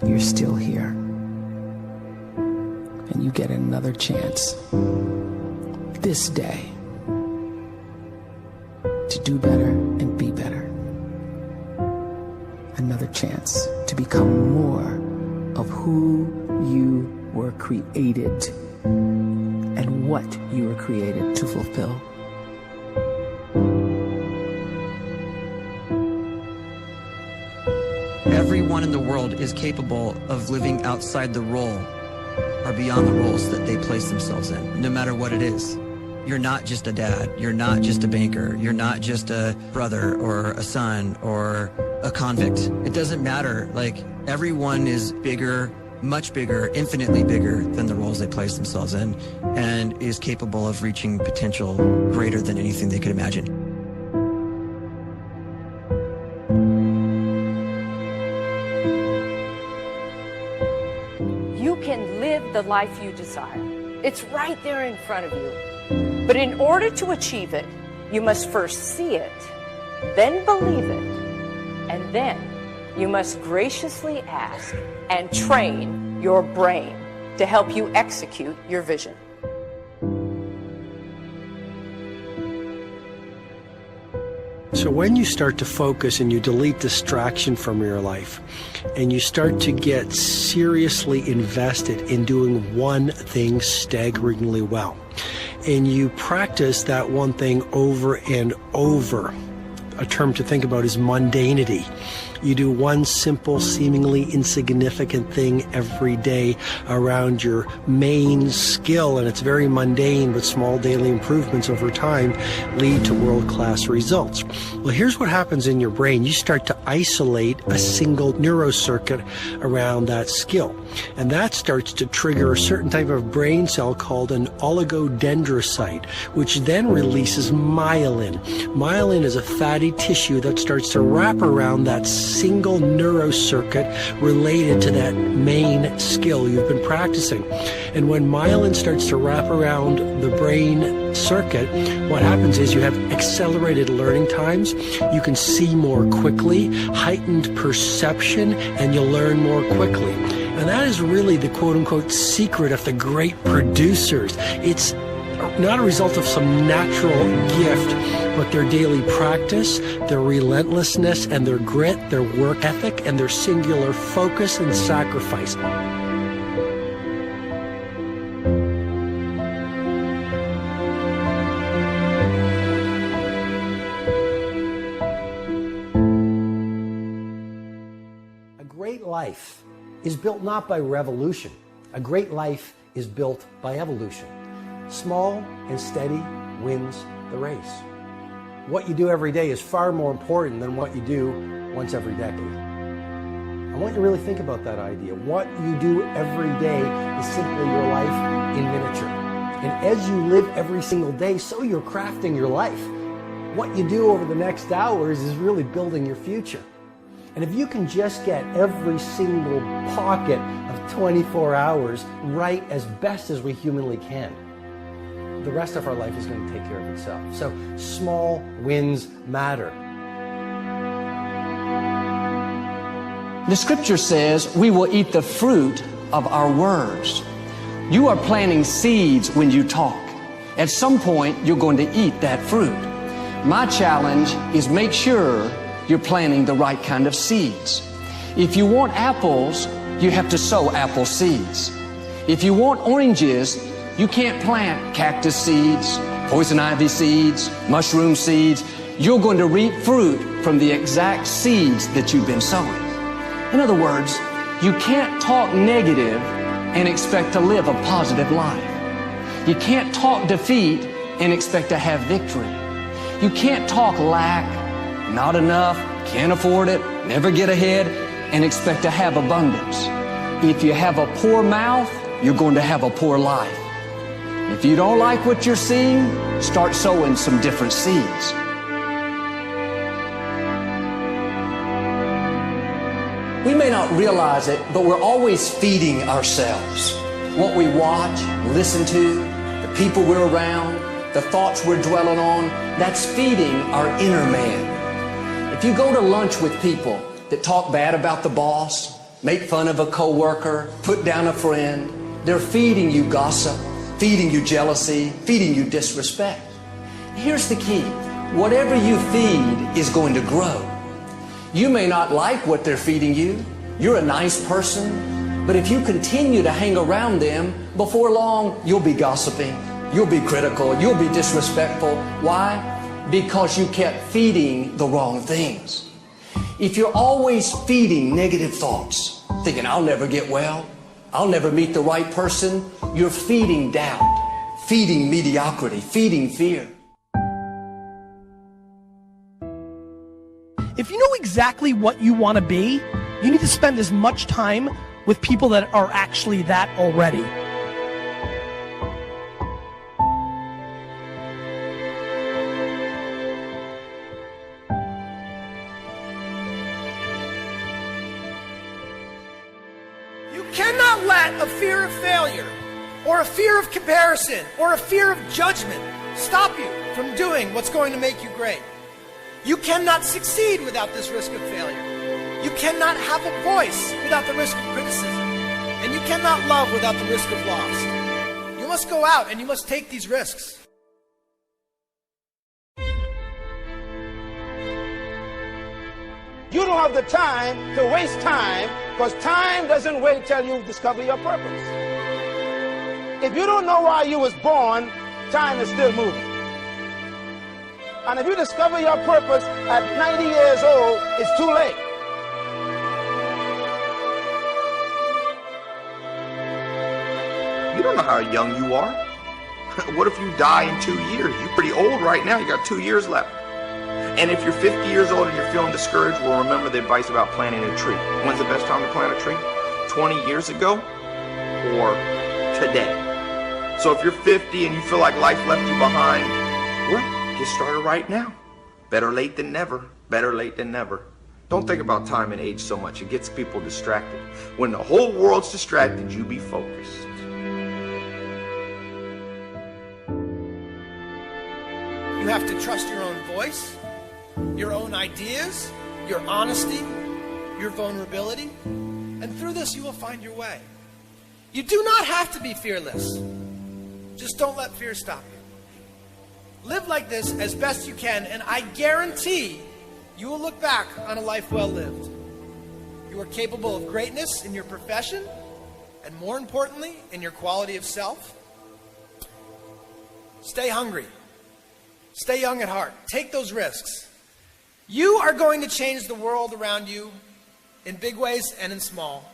you're still here. And you get another chance this day to do better and be better. Another chance to become more of who you were created and what you were created to fulfill. Everyone in the world is capable of living outside the role or beyond the roles that they place themselves in, no matter what it is. You're not just a dad, you're not just a banker, you're not just a brother or a son or a convict. It doesn't matter. Like, everyone is bigger, much bigger, infinitely bigger than the roles they place themselves in, and is capable of reaching potential greater than anything they could imagine. You can live the life you desire. It's right there in front of you. But in order to achieve it, you must first see it, then believe it, and then you must graciously ask and train your brain to help you execute your vision. So when you start to focus and you delete distraction from your life, and you start to get seriously invested in doing one thing staggeringly well, and you practice that one thing over and over, a term to think about is mundanity. You do one simple, seemingly insignificant thing every day around your main skill, and it's very mundane, but small daily improvements over time lead to world-class results. Well, here's what happens in your brain. You start to isolate a single neurocircuit around that skill, and that starts to trigger a certain type of brain cell called an oligodendrocyte, which then releases myelin. Myelin is a fatty tissue that starts to wrap around that single neurocircuit related to that main skill you've been practicing. And when myelin starts to wrap around the brain circuit, what happens is you have accelerated learning times, you can see more quickly, heightened perception, and you'll learn more quickly. And that is really the quote-unquote secret of the great producers. It's not a result of some natural gift, but their daily practice, their relentlessness, and their grit, their work ethic, and their singular focus and sacrifice. A great life is built not by revolution. A great life is built by evolution. Small and steady wins the race. What you do every day is far more important than what you do once every decade. I want you to really think about that idea. What you do every day is simply your life in miniature. And as you live every single day, so you're crafting your life. What you do over the next hours is really building your future. And if you can just get every single pocket of 24 hours right as best as we humanly can, the rest of our life is going to take care of itself. So small wins matter. The scripture says we will eat the fruit of our words. You are planting seeds when you talk. At some point, you're going to eat that fruit. My challenge is make sure you're planting the right kind of seeds. If you want apples, you have to sow apple seeds. If you want oranges, you can't plant cactus seeds, poison ivy seeds, mushroom seeds. You're going to reap fruit from the exact seeds that you've been sowing. In other words, you can't talk negative and expect to live a positive life. You can't talk defeat and expect to have victory. You can't talk lack, not enough, can't afford it, never get ahead, and expect to have abundance. If you have a poor mouth, you're going to have a poor life. If you don't like what you're seeing, start sowing some different seeds. We may not realize it, but we're always feeding ourselves. What we watch, listen to, the people we're around, the thoughts we're dwelling on, that's feeding our inner man. If you go to lunch with people that talk bad about the boss, make fun of a coworker, put down a friend. They're feeding you gossip, feeding you jealousy, feeding you disrespect. Here's the key. Whatever you feed is going to grow. You may not like what they're feeding you. You're a nice person. But if you continue to hang around them, before long, you'll be gossiping. You'll be critical. You'll be disrespectful. Why? Because you kept feeding the wrong things. If you're always feeding negative thoughts, thinking, I'll never get well, I'll never meet the right person, you're feeding doubt, feeding mediocrity, feeding fear. If you know exactly what you want to be, you need to spend as much time with people that are actually that already. You cannot let a fear of failure, or a fear of comparison, or a fear of judgment stop you from doing what's going to make you great. You cannot succeed without this risk of failure. You cannot have a voice without the risk of criticism. And you cannot love without the risk of loss. You must go out and you must take these risks. You don't have the time to waste time, because time doesn't wait till you discover your purpose. If you don't know why you was born, time is still moving. And if you discover your purpose at 90 years old, it's too late. You don't know how young you are. What if you die in 2 years? You're pretty old right now. You got 2 years left. And if you're 50 years old and you're feeling discouraged, well, remember the advice about planting a tree. When's the best time to plant a tree? 20 years ago or today? So if you're 50 and you feel like life left you behind, well, get started right now. Better late than never. Better late than never. Don't think about time and age so much. It gets people distracted. When the whole world's distracted, you be focused. You have to trust your own voice, your own ideas, your honesty, your vulnerability. And through this, you will find your way. You do not have to be fearless. Just don't let fear stop you. Live like this as best you can, and I guarantee you will look back on a life well lived. You are capable of greatness in your profession, and more importantly, in your quality of self. Stay hungry. Stay young at heart. Take those risks. You are going to change the world around you in big ways and in small.